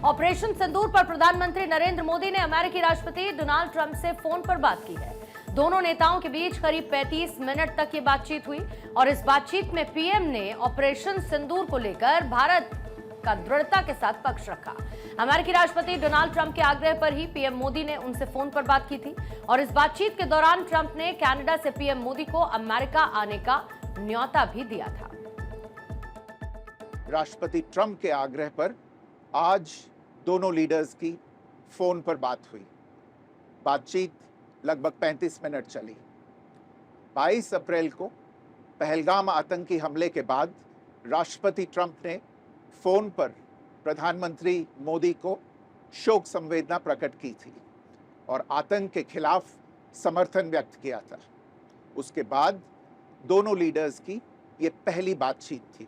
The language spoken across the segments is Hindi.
ऑपरेशन सिंदूर पर प्रधानमंत्री नरेंद्र मोदी ने अमेरिकी राष्ट्रपति डोनाल्ड ट्रंप से फोन पर बात की है। दोनों नेताओं के बीच करीब 35 मिनट तक ये बातचीत हुई और इस बातचीत में पीएम ने ऑपरेशन सिंदूर को लेकर भारत का दृढ़ता के साथ पक्ष रखा। अमेरिकी राष्ट्रपति डोनाल्ड ट्रंप के आग्रह पर ही पीएम मोदी ने उनसे फोन पर बात की थी और इस बातचीत के दौरान ट्रंप ने कनाडा से पीएम मोदी को अमेरिका आने का न्योता भी दिया था। राष्ट्रपति ट्रंप के आग्रह पर आज दोनों लीडर्स की फोन पर बात हुई। बातचीत लगभग 35 मिनट चली। 22 अप्रैल को पहलगाम आतंकी हमले के बाद राष्ट्रपति ट्रंप ने फोन पर प्रधानमंत्री मोदी को शोक संवेदना प्रकट की थी और आतंक के खिलाफ समर्थन व्यक्त किया था। उसके बाद दोनों लीडर्स की ये पहली बातचीत थी।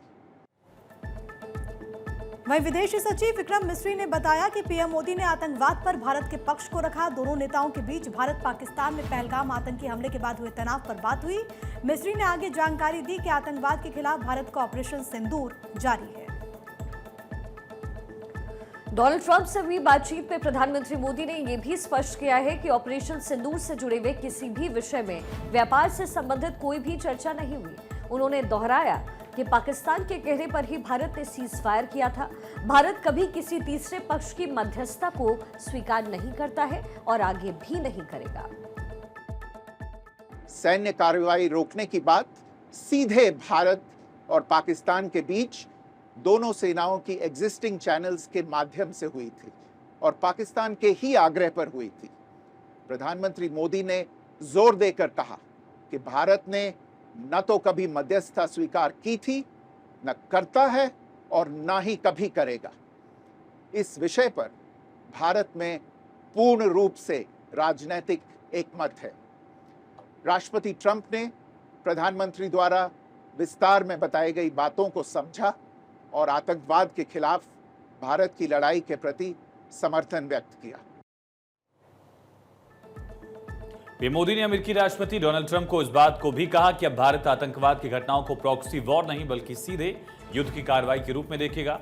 वहीं विदेश सचिव विक्रम मिस्री ने बताया कि पीएम मोदी ने आतंकवाद पर भारत के पक्ष को रखा। दोनों नेताओं के बीच भारत पाकिस्तान में पहलगाम आतंकी हमले के बाद हुए तनाव पर बात हुई। मिस्री ने आगे जानकारी दी कि आतंकवाद के खिलाफ भारत का ऑपरेशन सिंदूर जारी है। डोनाल्ड ट्रंप से हुई बातचीत में प्रधानमंत्री मोदी ने यह भी स्पष्ट किया है कि ऑपरेशन सिंदूर से जुड़े हुए किसी भी विषय में व्यापार से संबंधित कोई भी चर्चा नहीं हुई। उन्होंने दोहराया कि पाकिस्तान के कहने पर ही भारत ने सीज फायर किया था। भारत कभी किसी तीसरे पक्ष की मध्यस्थता को स्वीकार नहीं करता है और आगे भी नहीं करेगा। सैन्य कार्रवाई रोकने की बात सीधे भारत और पाकिस्तान के बीच दोनों सेनाओं की एग्जिस्टिंग चैनल्स के माध्यम से हुई थी और पाकिस्तान के ही आग्रह पर हुई थी। प्रधानमंत्री मोदी ने जोर देकर कहा कि भारत ने न तो कभी मध्यस्थता स्वीकार की थी, न करता है और न ही कभी करेगा। इस विषय पर भारत में पूर्ण रूप से राजनीतिक एकमत है। राष्ट्रपति ट्रंप ने प्रधानमंत्री द्वारा विस्तार में बताई गई बातों को समझा और आतंकवाद के खिलाफ भारत की लड़ाई के प्रति समर्थन व्यक्त किया। पीएम मोदी ने अमेरिकी राष्ट्रपति डोनाल्ड ट्रंप को इस बात को भी कहा कि अब भारत आतंकवाद की घटनाओं को प्रॉक्सी वॉर नहीं बल्कि सीधे युद्ध की कार्रवाई के रूप में देखेगा।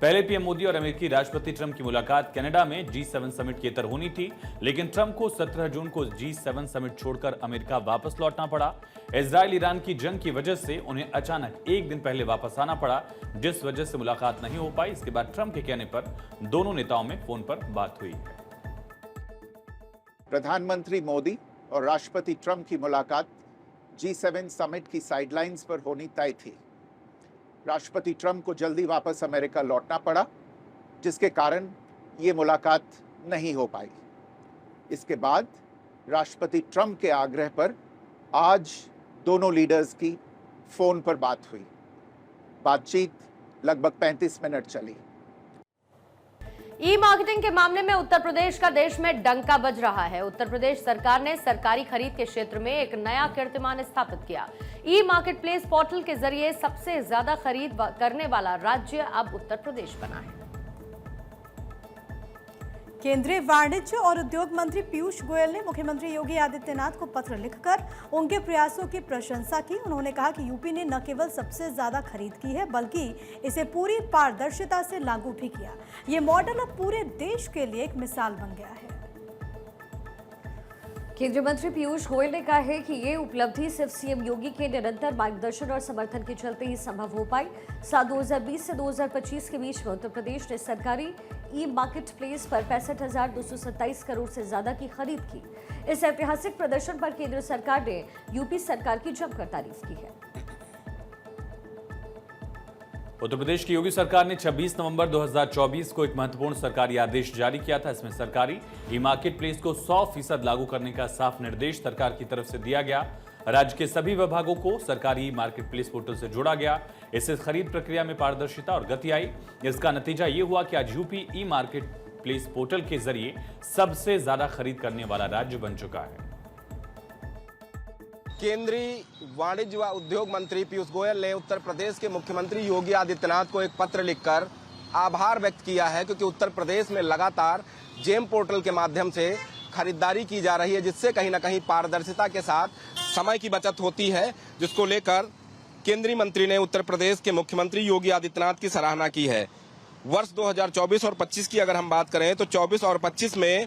पहले पीएम मोदी और अमेरिकी राष्ट्रपति ट्रंप की मुलाकात कनाडा में G7 समिट की तरह होनी थी, लेकिन ट्रंप को 17 जून को G7 समिट छोड़कर अमेरिका वापस लौटना पड़ा। इजराइल ईरान की जंग की वजह से उन्हें अचानक एक दिन पहले वापस आना पड़ा, जिस वजह से मुलाकात नहीं हो पाई। इसके बाद ट्रंप के कहने पर दोनों नेताओं में फोन पर बात हुई। प्रधानमंत्री मोदी और राष्ट्रपति ट्रंप की मुलाकात G7 समिट की साइडलाइंस पर होनी तय थी। राष्ट्रपति ट्रंप को जल्दी वापस अमेरिका लौटना पड़ा, जिसके कारण ये मुलाकात नहीं हो पाई। इसके बाद राष्ट्रपति ट्रंप के आग्रह पर आज दोनों लीडर्स की फोन पर बात हुई। बातचीत लगभग 35 मिनट चली। ई मार्केटिंग के मामले में उत्तर प्रदेश का देश में डंका बज रहा है। उत्तर प्रदेश सरकार ने सरकारी खरीद के क्षेत्र में एक नया कीर्तिमान स्थापित किया। ई मार्केट प्लेस पोर्टल के जरिए सबसे ज्यादा खरीद करने वाला राज्य अब उत्तर प्रदेश बना है। केंद्रीय वाणिज्य और उद्योग मंत्री पीयूष गोयल ने मुख्यमंत्री योगी आदित्यनाथ को पत्र लिखकर उनके प्रयासों की प्रशंसा की। उन्होंने कहा कि यूपी ने न केवल सबसे ज्यादा खरीद की है, बल्कि इसे पूरी पारदर्शिता से लागू भी किया। ये मॉडल अब पूरे देश के लिए एक मिसाल बन गया है। केंद्रीय मंत्री पीयूष गोयल ने कहा है कि ये उपलब्धि सिर्फ सीएम योगी के निरंतर मार्गदर्शन और समर्थन के चलते ही संभव हो पाई। साल 2020 से 2025 के बीच में उत्तर प्रदेश ने सरकारी ई मार्केट प्लेस पर 65,227 करोड़ से ज्यादा की खरीद की। इस ऐतिहासिक प्रदर्शन पर केंद्र सरकार ने यूपी सरकार की जमकर तारीफ की है। उत्तर प्रदेश की योगी सरकार ने 26 नवंबर 2024 को एक महत्वपूर्ण सरकारी आदेश जारी किया था। इसमें सरकारी ई मार्केट प्लेस को 100% लागू करने का साफ निर्देश सरकार की तरफ से दिया गया। राज्य के सभी विभागों को सरकारी ई मार्केट प्लेस पोर्टल से जोड़ा गया। इससे खरीद प्रक्रिया में पारदर्शिता और गति आई। इसका नतीजा ये हुआ कि आज यूपी ई मार्केट प्लेस पोर्टल के जरिए सबसे ज्यादा खरीद करने वाला राज्य बन चुका है। केंद्रीय वाणिज्य व उद्योग मंत्री पीयूष गोयल ने उत्तर प्रदेश के मुख्यमंत्री योगी आदित्यनाथ को एक पत्र लिखकर आभार व्यक्त किया है, क्योंकि उत्तर प्रदेश में लगातार जेम पोर्टल के माध्यम से खरीदारी की जा रही है, जिससे कहीं ना कहीं पारदर्शिता के साथ समय की बचत होती है, जिसको लेकर केंद्रीय मंत्री ने उत्तर प्रदेश के मुख्यमंत्री योगी आदित्यनाथ की सराहना की है। वर्ष 2024 और 25 की अगर हम बात करें तो 24 और 25 में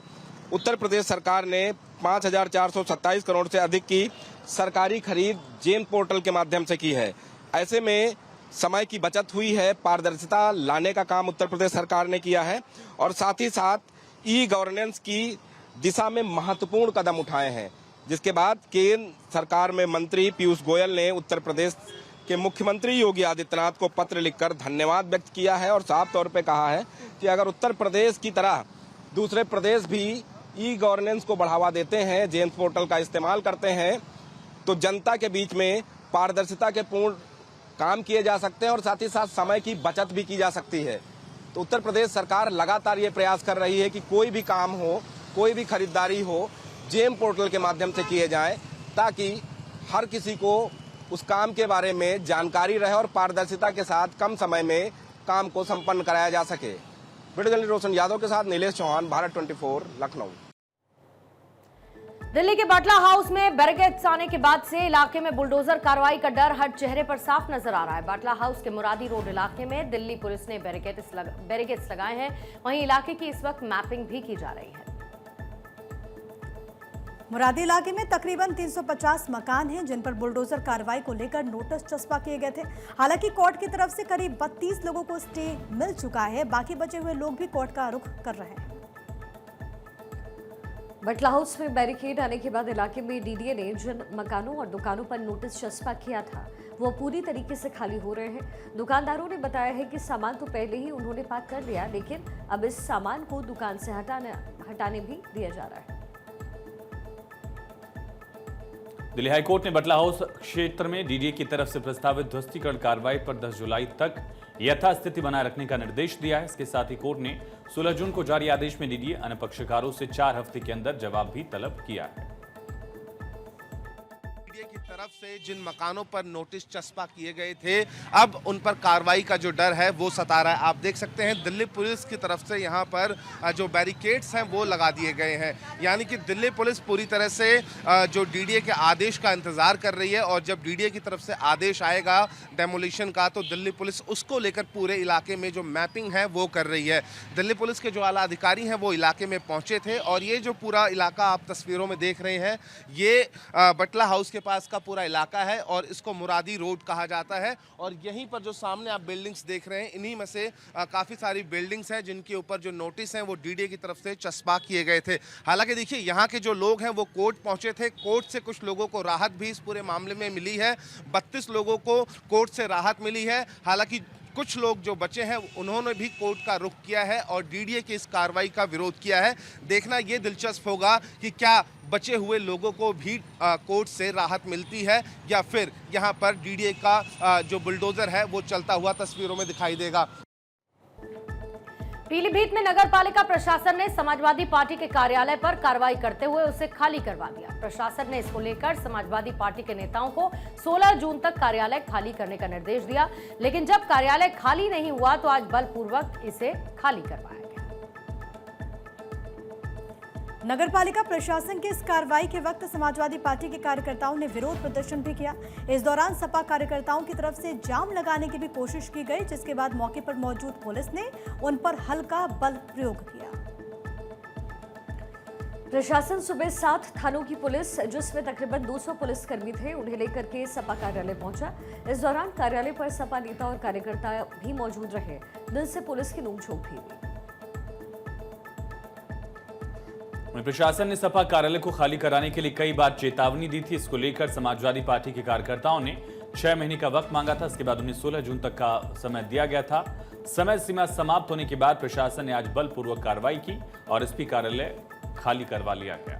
उत्तर प्रदेश सरकार ने 5,427 करोड़ से अधिक की सरकारी खरीद जेम पोर्टल के माध्यम से की है। ऐसे में समय की बचत हुई है, पारदर्शिता लाने का काम उत्तर प्रदेश सरकार ने किया है और साथ ही साथ ई गवर्नेंस की दिशा में महत्वपूर्ण कदम उठाए हैं, जिसके बाद केंद्र सरकार में मंत्री पीयूष गोयल ने उत्तर प्रदेश के मुख्यमंत्री योगी आदित्यनाथ को पत्र लिखकर धन्यवाद व्यक्त किया है और साफ तौर पे कहा है कि अगर उत्तर प्रदेश की तरह दूसरे प्रदेश भी ई गवर्नेंस को बढ़ावा देते हैं, जेम्स पोर्टल का इस्तेमाल करते हैं, तो जनता के बीच में पारदर्शिता के पूर्ण काम किए जा सकते हैं और साथ ही साथ समय की बचत भी की जा सकती है। तो उत्तर प्रदेश सरकार लगातार ये प्रयास कर रही है कि कोई भी काम हो, कोई भी खरीदारी हो, जेम पोर्टल के माध्यम से किए जाए ताकि हर किसी को उस काम के बारे में जानकारी रहे और पारदर्शिता के साथ कम समय में काम को संपन्न कराया जा सके। वीडियो जर्नलिस्ट रोशन यादव के साथ नीलेश चौहान, भारत 24, लखनऊ। दिल्ली के बाटला हाउस में बैरिकेड्स आने के बाद से इलाके में बुलडोजर कार्रवाई का डर हर चेहरे पर साफ नजर आ रहा है। बाटला हाउस के मुरादी रोड इलाके में दिल्ली पुलिस ने बैरिकेड्स लगाए हैं, वहीं इलाके की इस वक्त मैपिंग भी की जा रही है। मुरादी इलाके में तकरीबन 350 मकान हैं जिन पर बुलडोजर कार्रवाई को लेकर नोटिस चस्पा किए गए थे। हालांकि कोर्ट की तरफ से करीब 32 लोगों को स्टे मिल चुका है, बाकी बचे हुए लोग भी कोर्ट का रुख कर रहे हैं। बाटला हाउस में बैरिकेड आने के बाद इलाके में डीडीए ने जिन मकानों और दुकानों पर नोटिस चस्पा किया था वो पूरी तरीके से खाली हो रहे हैं। दुकानदारों ने बताया है कि सामान तो पहले ही उन्होंने पैक कर लिया, लेकिन अब इस सामान को दुकान से हटाने भी दिया जा रहा है। दिल्ली हाईकोर्ट ने बाटला हाउस क्षेत्र में डीडीए की तरफ से प्रस्तावित ध्वस्तीकरण कार्रवाई पर 10 जुलाई तक यथास्थिति बनाए रखने का निर्देश दिया है। इसके साथ ही कोर्ट ने 16 जून को जारी आदेश में डीडीए अन्य पक्षकारों से 4 हफ्ते के अंदर जवाब भी तलब किया है। की तरफ से जिन मकानों पर नोटिस चस्पा किए गए थे, अब उन पर कार्रवाई का जो डर है वो सता रहा है। आप देख सकते हैं दिल्ली पुलिस की तरफ से यहाँ पर जो बैरिकेड्स हैं वो लगा दिए गए हैं, यानी कि दिल्ली पुलिस पूरी तरह से जो डीडीए के आदेश का इंतजार कर रही है और जब डीडीए की तरफ से आदेश आएगा डेमोलिशन का तो दिल्ली पुलिस उसको लेकर पूरे इलाके में जो मैपिंग है वो कर रही है। दिल्ली पुलिस के जो आला अधिकारी हैं वो इलाके में पहुंचे थे और ये जो पूरा इलाका आप तस्वीरों में देख रहे हैं ये बाटला हाउस के पास का पूरा इलाका है और इसको मुरादी रोड कहा जाता है। और यहीं पर जो सामने आप बिल्डिंग्स देख रहे हैं इन्हीं में से काफ़ी सारी बिल्डिंग्स हैं जिनके ऊपर जो नोटिस हैं वो डीडीए की तरफ से चस्पा किए गए थे। हालांकि देखिए यहाँ के जो लोग हैं वो कोर्ट पहुंचे थे, कोर्ट से कुछ लोगों को राहत भी इस पूरे मामले में मिली है। 32 लोगों को कोर्ट से राहत मिली है। हालांकि कुछ लोग जो बचे हैं उन्होंने भी कोर्ट का रुख किया है और डीडीए की इस कार्रवाई का विरोध किया है। देखना ये दिलचस्प होगा कि क्या बचे हुए लोगों को भी कोर्ट से राहत मिलती है या फिर यहाँ पर डीडीए का जो बुलडोजर है वो चलता हुआ तस्वीरों में दिखाई देगा। पीलीभीत में नगर पालिका प्रशासन ने समाजवादी पार्टी के कार्यालय पर कार्रवाई करते हुए उसे खाली करवा दिया। प्रशासन ने इसको लेकर समाजवादी पार्टी के नेताओं को 16 जून तक कार्यालय खाली करने का निर्देश दिया, लेकिन जब कार्यालय खाली नहीं हुआ तो आज बलपूर्वक इसे खाली करवाया गया। नगर पालिका प्रशासन की इस कार्रवाई के वक्त समाजवादी पार्टी के कार्यकर्ताओं ने विरोध प्रदर्शन भी किया। इस दौरान सपा कार्यकर्ताओं की तरफ से जाम लगाने की भी कोशिश की गई, जिसके बाद मौके पर मौजूद पुलिस ने उन पर हल्का बल प्रयोग किया। प्रशासन सुबह 7 थानों की पुलिस, जिसमें तकरीबन 200 पुलिसकर्मी थे, उन्हें लेकर के सपा कार्यालय पहुंचा। इस दौरान कार्यालय पर सपा नेता और कार्यकर्ता भी मौजूद रहे। दिल से पुलिस की नोकझोंक भी हुई। प्रशासन ने सपा कार्यालय को खाली कराने के लिए कई बार चेतावनी दी थी। इसको लेकर समाजवादी पार्टी के कार्यकर्ताओं ने 6 महीने का वक्त मांगा था। इसके बाद उन्हें 16 जून तक का समय दिया गया था। समय सीमा समाप्त होने के बाद प्रशासन ने आज बलपूर्वक कार्रवाई की और एसपी कार्यालय खाली करवा लिया गया।